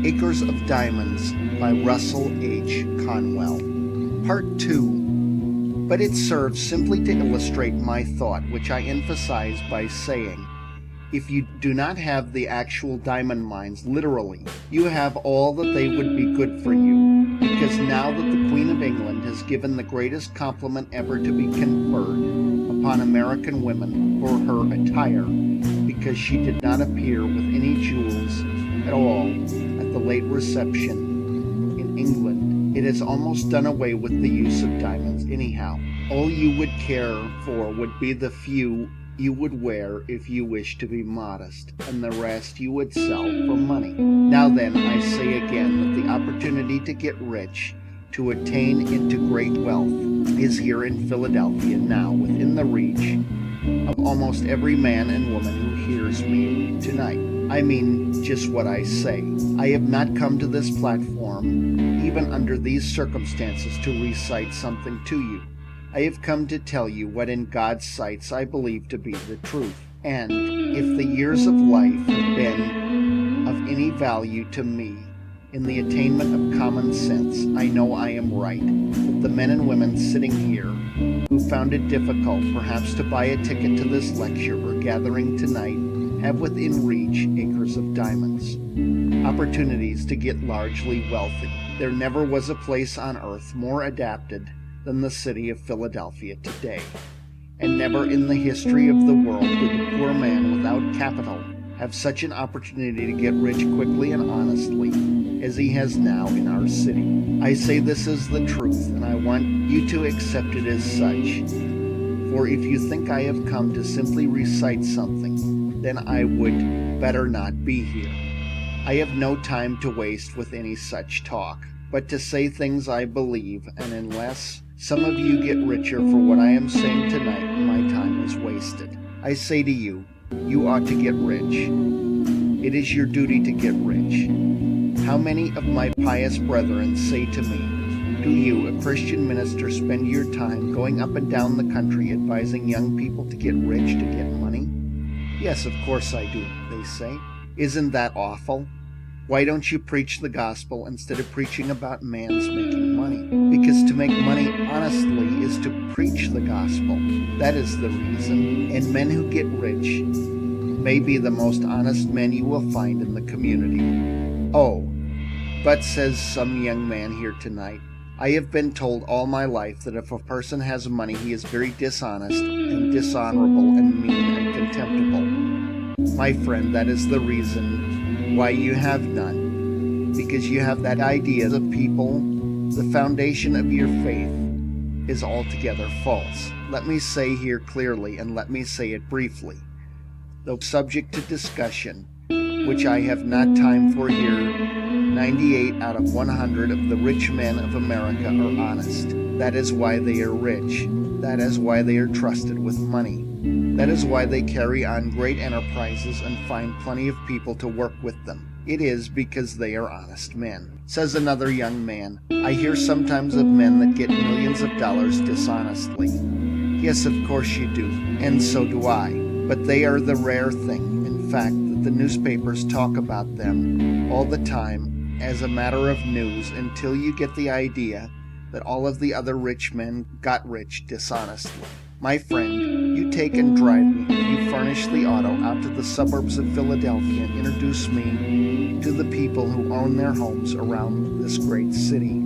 Acres of Diamonds by Russell H. Conwell. Part 2. But it serves simply to illustrate my thought, which I emphasize by saying, if you do not have the actual diamond mines, literally, you have all that they would be good for you, because now that the Queen of England has given the greatest compliment ever to be conferred upon American women for her attire, because she did not appear with any jewels at all at the late reception in England, it has almost done away with the use of diamonds anyhow. All you would care for would be the few you would wear if you wish to be modest, and the rest you would sell for money. Now then, I say again that the opportunity to get rich, to attain into great wealth, is here in Philadelphia now, within the reach of almost every man and woman who hears me tonight. I mean just what I say. I have not come to this platform, even under these circumstances, to recite something to you. I have come to tell you what in God's sights I believe to be the truth. And if the years of life have been of any value to me in the attainment of common sense, I know I am right. But the men and women sitting here who found it difficult perhaps to buy a ticket to this lecture or gathering tonight have within reach acres of diamonds, opportunities to get largely wealthy. There never was a place on earth more adapted than the city of Philadelphia today, and never in the history of the world did the poor man without capital have such an opportunity to get rich quickly and honestly as he has now in our city. I say this is the truth, and I want you to accept it as such, for if you think I have come to simply recite something, then I would better not be here. I have no time to waste with any such talk, but to say things I believe, and unless some of you get richer for what I am saying tonight, my time is wasted. I say to you, you ought to get rich. It is your duty to get rich. How many of my pious brethren say to me, do you, a Christian minister, spend your time going up and down the country advising young people to get rich, to get money? Yes, of course I do, they say. Isn't that awful? Why don't you preach the gospel instead of preaching about man's making money? Because to make money honestly is to preach the gospel. That is the reason. And men who get rich may be the most honest men you will find in the community. Oh, but says some young man here tonight, I have been told all my life that if a person has money, he is very dishonest and dishonorable and mean and contemptible. My friend, that is the reason why you have none, because you have that idea of people. The foundation of your faith is altogether false. Let me say here clearly, and let me say it briefly, though subject to discussion, which I have not time for here, 98 out of 100 of the rich men of America are honest. That is why they are rich. That is why they are trusted with money. That is why they carry on great enterprises and find plenty of people to work with them. It is because they are honest men. Says another young man, I hear sometimes of men that get millions of dollars dishonestly. Yes, of course you do, and so do I. But they are the rare thing. In fact, that the newspapers talk about them all the time as a matter of news until you get the idea that all of the other rich men got rich dishonestly. My friend, you take and drive me, you furnish the auto out to the suburbs of Philadelphia and introduce me to the people who own their homes around this great city.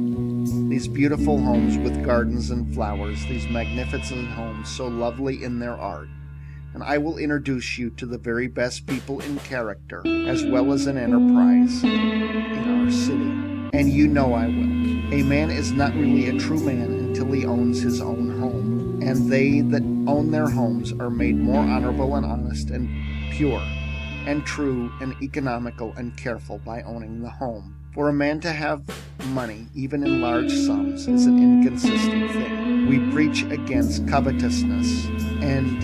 These beautiful homes with gardens and flowers, these magnificent homes so lovely in their art. And I will introduce you to the very best people in character, as well as in enterprise, in our city. And you know I will. A man is not really a true man until he owns his own home. And they that own their homes are made more honorable and honest and pure and true and economical and careful by owning the home. For a man to have money, even in large sums, is an inconsistent thing. We preach against covetousness, and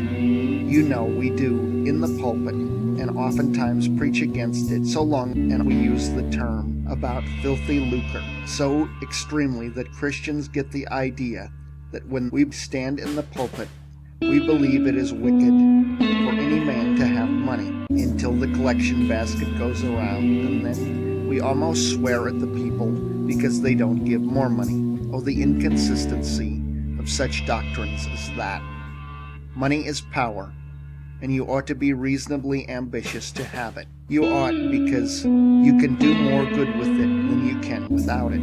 you know we do in the pulpit, and oftentimes preach against it so long, and we use the term about filthy lucre so extremely that Christians get the idea that when we stand in the pulpit, we believe it is wicked for any man to have money until the collection basket goes around, and then We almost swear at the people because they don't give more money. Oh, the inconsistency of such doctrines as that. Money is power, and you ought to be reasonably ambitious to have it. You ought, because you can do more good with it than you can without it.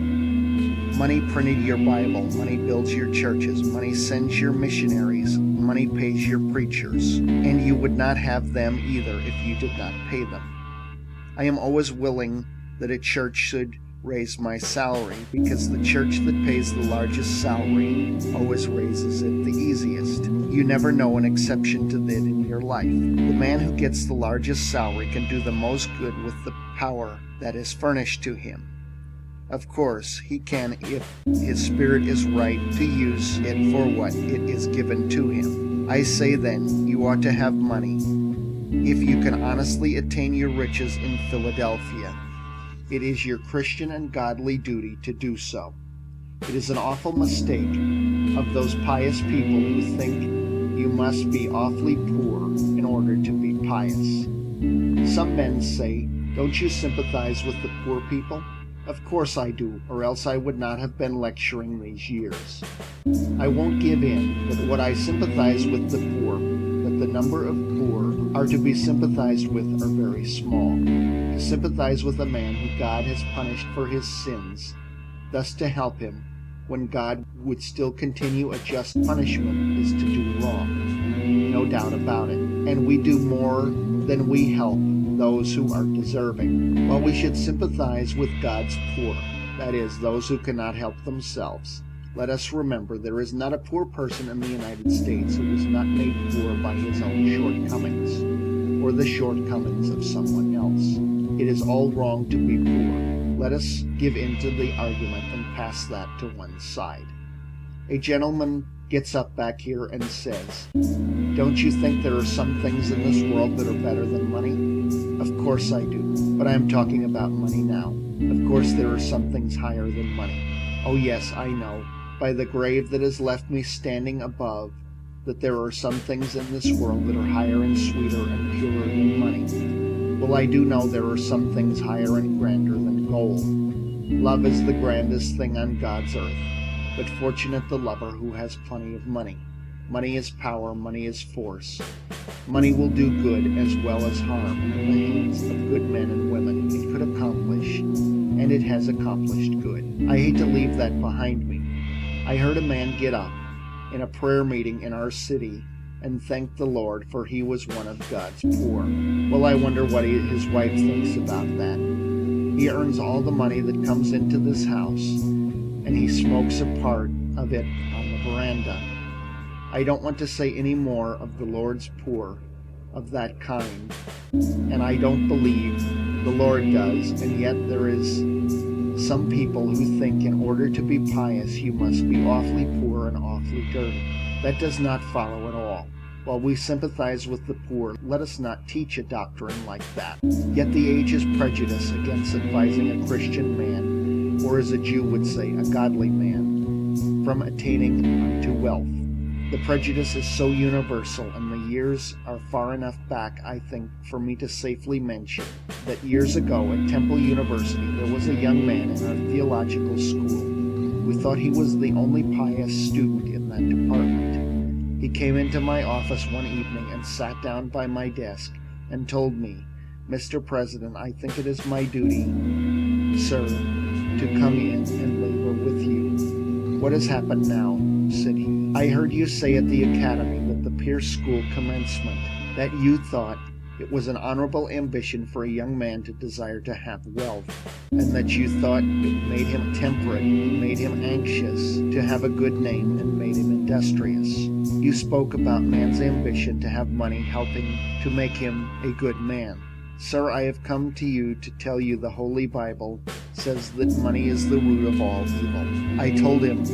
Money printed your Bible, money builds your churches, money sends your missionaries, money pays your preachers, and you would not have them either if you did not pay them. I am always willing that a church should raise my salary, because the church that pays the largest salary always raises it the easiest. You never know an exception to that in your life. The man who gets the largest salary can do the most good with the power that is furnished to him. Of course, he can, if his spirit is right, to use it for what it is given to him. I say then, you ought to have money, if you can honestly attain your riches in Philadelphia. It is your Christian and godly duty to do so. It is an awful mistake of those pious people who think you must be awfully poor in order to be pious. Some men say, don't you sympathize with the poor people? Of course I do, or else I would not have been lecturing these years. I won't give in, but what I sympathize with the poor, but the number of poor are to be sympathized with are very small. To sympathize with a man who God has punished for his sins, thus to help him, when God would still continue a just punishment, is to do wrong. No doubt about it. And we do more than we help those who are deserving. Well, we should sympathize with God's poor, that is, those who cannot help themselves. Let us remember there is not a poor person in the United States who is not made poor by his own shortcomings, or the shortcomings of someone else. It is all wrong to be poor. Let us give in to the argument and pass that to one side. A gentleman gets up back here and says, don't you think there are some things in this world that are better than money? Of course I do, but I am talking about money now. Of course there are some things higher than money. Oh yes, I know, by the grave that has left me standing above, that there are some things in this world that are higher and sweeter and purer than money. Well, I do know there are some things higher and grander than gold. Love is the grandest thing on God's earth, but fortunate the lover who has plenty of money. Money is power, money is force. Money will do good as well as harm in the hands of good men and women. It could accomplish, and it has accomplished good. I hate to leave that behind me. I heard a man get up in a prayer meeting in our city and thank the Lord, for he was one of God's poor. Well, I wonder what his wife thinks about that. He earns all the money that comes into this house, and he smokes a part of it on the veranda. I don't want to say any more of the Lord's poor of that kind, and I don't believe the Lord does, and yet there is some people who think in order to be pious you must be awfully poor and awfully dirty. That does not follow at all. While we sympathize with the poor, let us not teach a doctrine like that. Yet the age is prejudiced against advising a Christian man, or as a Jew would say, a godly man, from attaining unto wealth. The prejudice is so universal, and the years are far enough back, I think, for me to safely mention that years ago at Temple University there was a young man in our theological school who thought he was the only pious student in that department. He came into my office one evening and sat down by my desk and told me, "Mr. President, I think it is my duty, sir, to come in and labor with you." "What has happened now?" said he. "I heard you say at the academy that the Pierce School commencement that you thought it was an honorable ambition for a young man to desire to have wealth, and that you thought it made him temperate, made him anxious to have a good name, and made him industrious. You spoke about man's ambition to have money helping to make him a good man. Sir, I have come to you to tell you the Holy Bible says that money is the root of all evil." I told him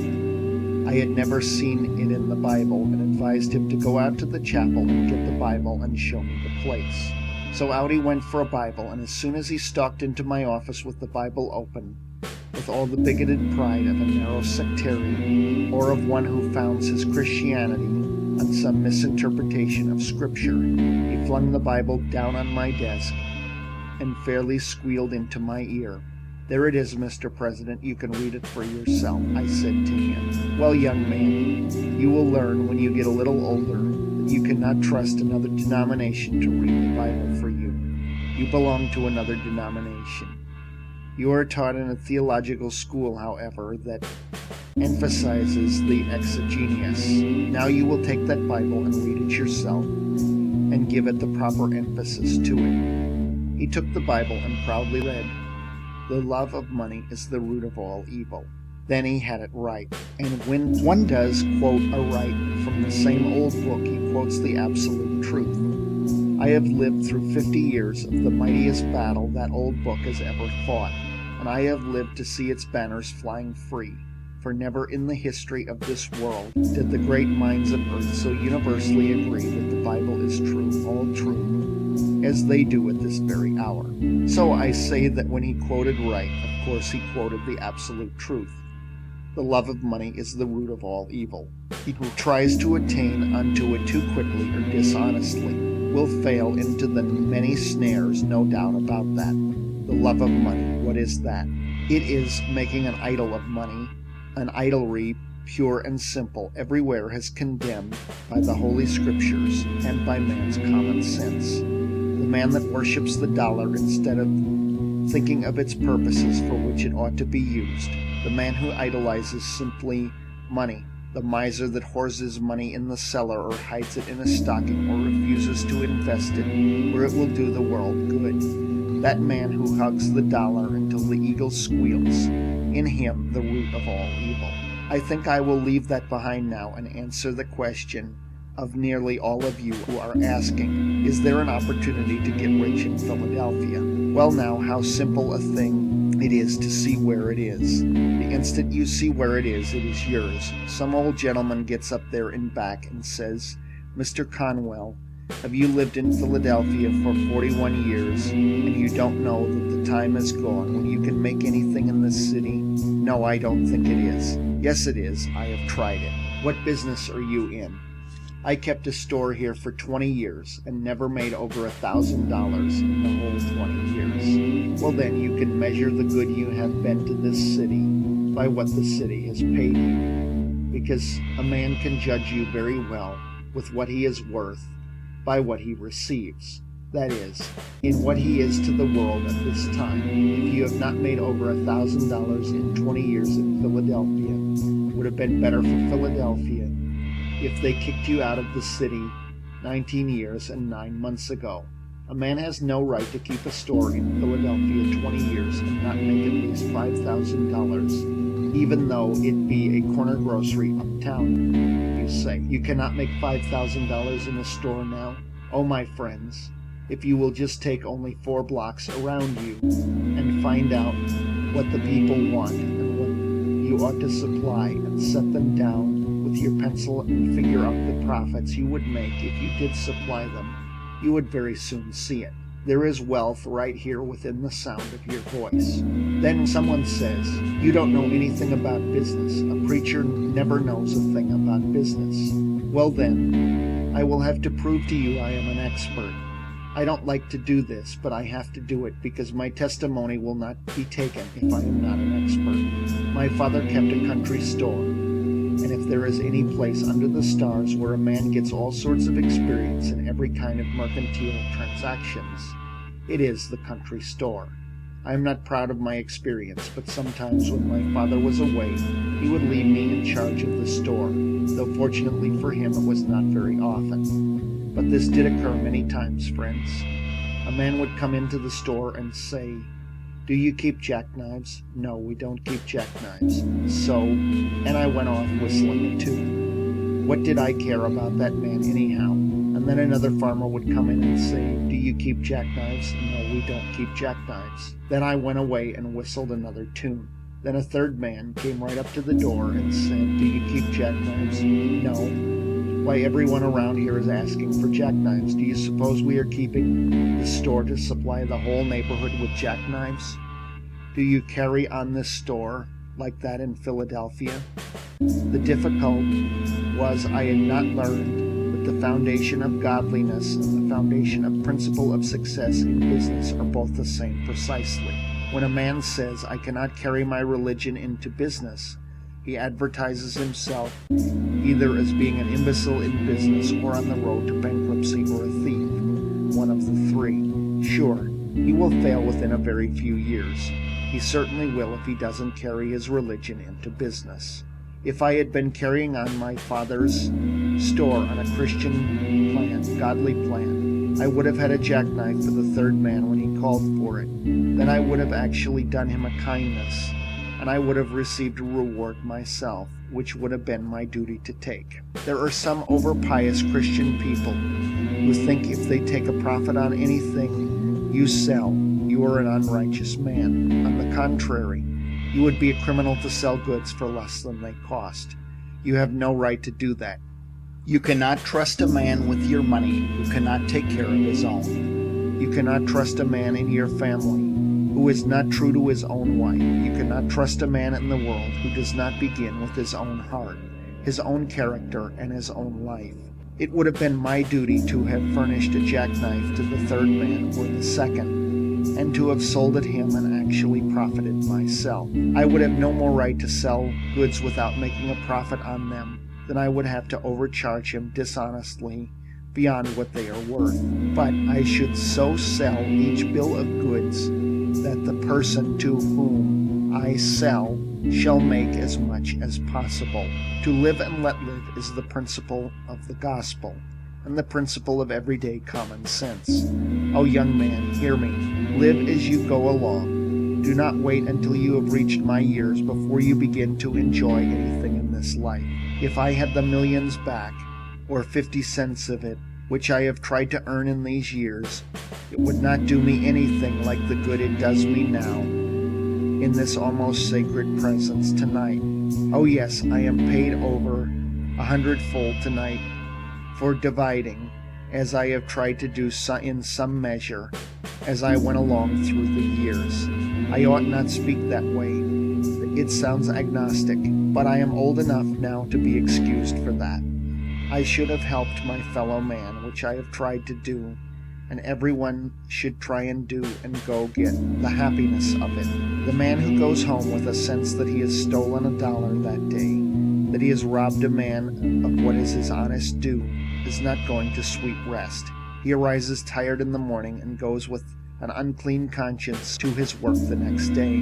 I had never seen it in the Bible, and advised him to go out to the chapel and get the Bible and show me the place. So out he went for a Bible, and as soon as he stalked into my office with the Bible open, with all the bigoted pride of a narrow sectarian, or of one who founds his Christianity on some misinterpretation of Scripture, he flung the Bible down on my desk and fairly squealed into my ear. "There it is, Mr. President. You can read it for yourself," I said to him. "Well, young man, you will learn when you get a little older that you cannot trust another denomination to read the Bible for you. You belong to another denomination. You are taught in a theological school, however, that emphasizes the exegesis. Now you will take that Bible and read it yourself and give it the proper emphasis to it." He took the Bible and proudly read, "The love of money is the root of all evil." Then he had it right. And when one does quote aright from the same old book, he quotes the absolute truth. I have lived through 50 years of the mightiest battle that old book has ever fought, and I have lived to see its banners flying free. For never in the history of this world did the great minds of earth so universally agree that the Bible is true, all true, as they do at this very hour. So I say that when he quoted right, of course he quoted the absolute truth. The love of money is the root of all evil. He who tries to attain unto it too quickly or dishonestly will fail into the many snares, no doubt about that. The love of money, what is that? It is making an idol of money, an idolatry pure and simple, everywhere has condemned by the Holy Scriptures and by man's common sense. The man that worships the dollar instead of thinking of its purposes for which it ought to be used, the man who idolizes simply money, the miser that hoards his money in the cellar or hides it in a stocking or refuses to invest it where it will do the world good, that man who hugs the dollar until the eagle squeals, in him the root of all evil. I think I will leave that behind now and answer the question of nearly all of you who are asking, is there an opportunity to get rich in Philadelphia? Well now, how simple a thing it is to see where it is. The instant you see where it is yours. Some old gentleman gets up there in back and says, "Mr. Conwell, have you lived in Philadelphia for 41 years and you don't know that the time is gone when you can make anything in this city?" No, I don't think it is. Yes, it is. I have tried it. What business are you in? I kept a store here for 20 years and never made over $1,000 in the whole 20 years. Well then, you can measure the good you have been to this city by what the city has paid you. Because a man can judge you very well with what he is worth by what he receives. That is, in what he is to the world at this time. If you have not made over $1,000 in 20 years in Philadelphia, it would have been better for Philadelphia if they kicked you out of the city 19 years and 9 months ago. A man has no right to keep a store in Philadelphia 20 years and not make at least $5,000, even though it be a corner grocery uptown. You say, you cannot make $5,000 in a store now? Oh, my friends, if you will just take only 4 blocks around you and find out what the people want and what you ought to supply and set them down with your pencil and figure out the profits you would make if you did supply them, you would very soon see it. There is wealth right here within the sound of your voice. Then someone says, you don't know anything about business. A preacher never knows a thing about business. Well then, I will have to prove to you I am an expert. I don't like to do this, but I have to do it because my testimony will not be taken if I am not an expert. My father kept a country store, and if there is any place under the stars where a man gets all sorts of experience in every kind of mercantile transactions, it is the country store. I am not proud of my experience, but sometimes when my father was away, he would leave me in charge of the store, though fortunately for him it was not very often. But this did occur many times, friends. A man would come into the store and say, "Do you keep jackknives?" "No, we don't keep jackknives." "So," and I went off whistling a tune. What did I care about that man anyhow? And then another farmer would come in and say, "Do you keep jackknives?" "No, we don't keep jackknives." Then I went away and whistled another tune. Then a third man came right up to the door and said, "Do you keep jackknives?" "No." "Why, everyone around here is asking for jackknives. Do you suppose we are keeping the store to supply the whole neighborhood with jackknives? Do you carry on this store like that in Philadelphia?" The difficulty was I had not learned the that the foundation of godliness and the foundation of principle of success in business are both the same precisely. When a man says, "I cannot carry my religion into business," he advertises himself either as being an imbecile in business or on the road to bankruptcy or a thief, one of the three. Sure, he will fail within a very few years. He certainly will if he doesn't carry his religion into business. If I had been carrying on my father's store on a Christian plan, godly plan, I would have had a jackknife for the third man when he called for it. Then I would have actually done him a kindness, and I would have received a reward myself, which would have been my duty to take. There are some over-pious Christian people who think if they take a profit on anything you sell, you are an unrighteous man. On the contrary, you would be a criminal to sell goods for less than they cost. You have no right to do that. You cannot trust a man with your money who cannot take care of his own. You cannot trust a man in your family who is not true to his own wife. You cannot trust a man in the world who does not begin with his own heart, his own character, and his own life. It would have been my duty to have furnished a jackknife to the third man or the second, and to have sold at him and actually profited myself. I would have no more right to sell goods without making a profit on them than I would have to overcharge him dishonestly beyond what they are worth. But I should so sell each bill of goods that the person to whom I sell shall make as much as possible. To live and let live is the principle of the gospel, and the principle of everyday common sense. Oh, young man, hear me. Live as you go along. Do not wait until you have reached my years before you begin to enjoy anything in this life. If I had the millions back, or 50 cents of it, which I have tried to earn in these years, it would not do me anything like the good it does me now in this almost sacred presence tonight. Oh yes, I am paid over 100-fold tonight for dividing, as I have tried to do in some measure, as I went along through the years. I ought not speak that way. It sounds agnostic, but I am old enough now to be excused for that. I should have helped my fellow man, which I have tried to do, and everyone should try and do and go get the happiness of it. The man who goes home with a sense that he has stolen $1 that day, that he has robbed a man of what is his honest due, is not going to sweet rest. He arises tired in the morning and goes with an unclean conscience to his work the next day.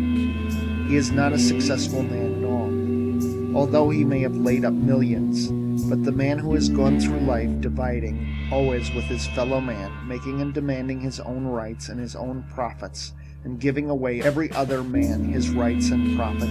He is not a successful man at all, although he may have laid up millions. But the man who has gone through life dividing always with his fellow man, making and demanding his own rights and his own profits, and giving away every other man his rights and profit,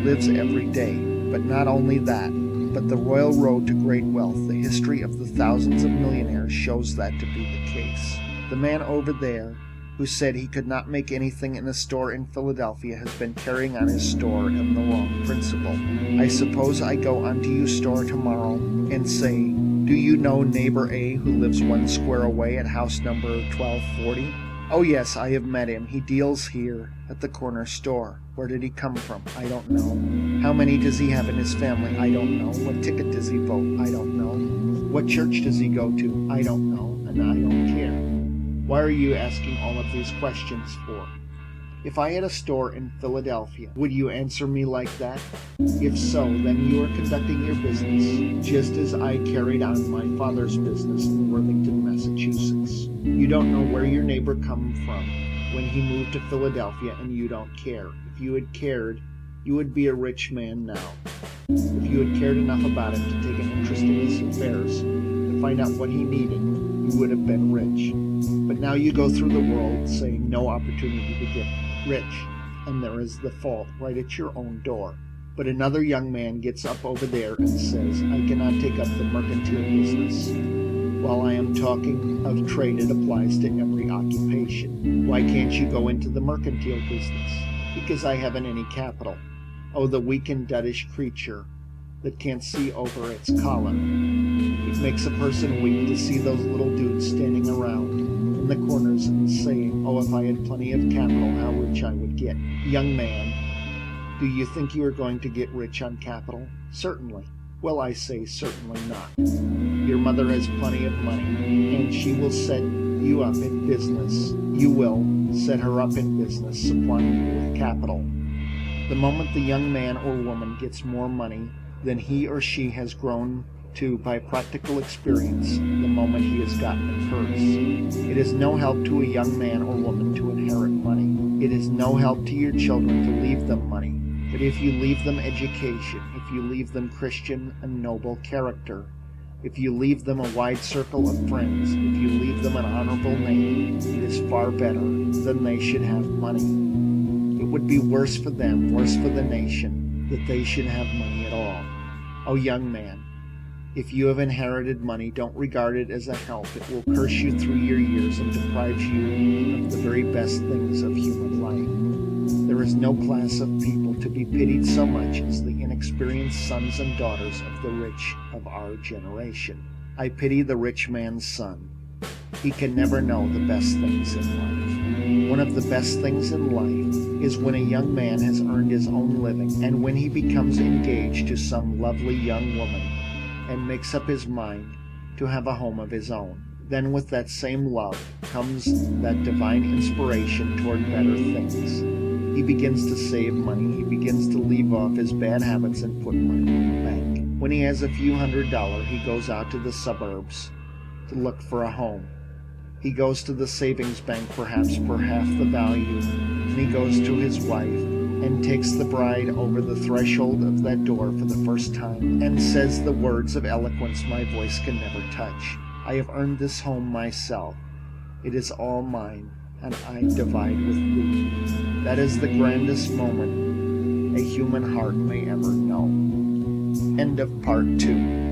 lives every day. But not only that, but the royal road to great wealth, the history of the thousands of millionaires, shows that to be the case. The man over there who said he could not make anything in a store in Philadelphia has been carrying on his store on the wrong principle. I suppose I go onto your store tomorrow and say, "Do you know neighbor A who lives 1 square away at house number 1240? Oh yes, I have met him. He deals here at the corner store. Where did he come from? I don't know. How many does he have in his family? I don't know. What ticket does he vote? I don't know. What church does he go to? I don't know, and I don't care. Why are you asking all of these questions for? If I had a store in Philadelphia, would you answer me like that? If so, then you are conducting your business just as I carried on my father's business in Worthington, Massachusetts. You don't know where your neighbor come from when he moved to Philadelphia, and you don't care. If you had cared, you would be a rich man now. If you had cared enough about him to take an interest in his affairs, to find out what he needed, you would have been rich. But now you go through the world saying no opportunity to get rich, and there is the fault right at your own door. But another young man gets up over there and says, "I cannot take up the mercantile business." While I am talking of trade, it applies to every occupation. Why can't you go into the mercantile business? Because I haven't any capital. Oh, the weak and duddish creature that can't see over its collar. It makes a person weak to see those little dudes standing around in the corners and saying, "Oh, if I had plenty of capital, how rich I would get." Young man, do you think you are going to get rich on capital? Certainly. Well, I say certainly not. Your mother has plenty of money, and she will set you up in business. You will set her up in business, supplying you with capital. The moment the young man or woman gets more money than he or she has grown to by practical experience, the moment he has gotten it hers. It is no help to a young man or woman to inherit money. It is no help to your children to leave them money. But if you leave them education, if you leave them Christian and noble character, if you leave them a wide circle of friends, if you leave them an honorable name, it is far better than they should have money. It would be worse for them, worse for the nation, that they should have money at all. Oh, young man, if you have inherited money, don't regard it as a help. It will curse you through your years and deprive you of the very best things of human life. There is no class of people to be pitied so much as the inexperienced sons and daughters of the rich of our generation. I pity the rich man's son. He can never know the best things in life. One of the best things in life is when a young man has earned his own living, and when he becomes engaged to some lovely young woman and makes up his mind to have a home of his own. Then with that same love comes that divine inspiration toward better things. He begins to save money. He begins to leave off his bad habits and put money in the bank. When he has a few $100s, he goes out to the suburbs to look for a home. He goes to the savings bank perhaps for half the value, and he goes to his wife and takes the bride over the threshold of that door for the first time and says the words of eloquence my voice can never touch. I have earned this home myself. It is all mine, and I divide with thee. That is the grandest moment a human heart may ever know. End of part 2.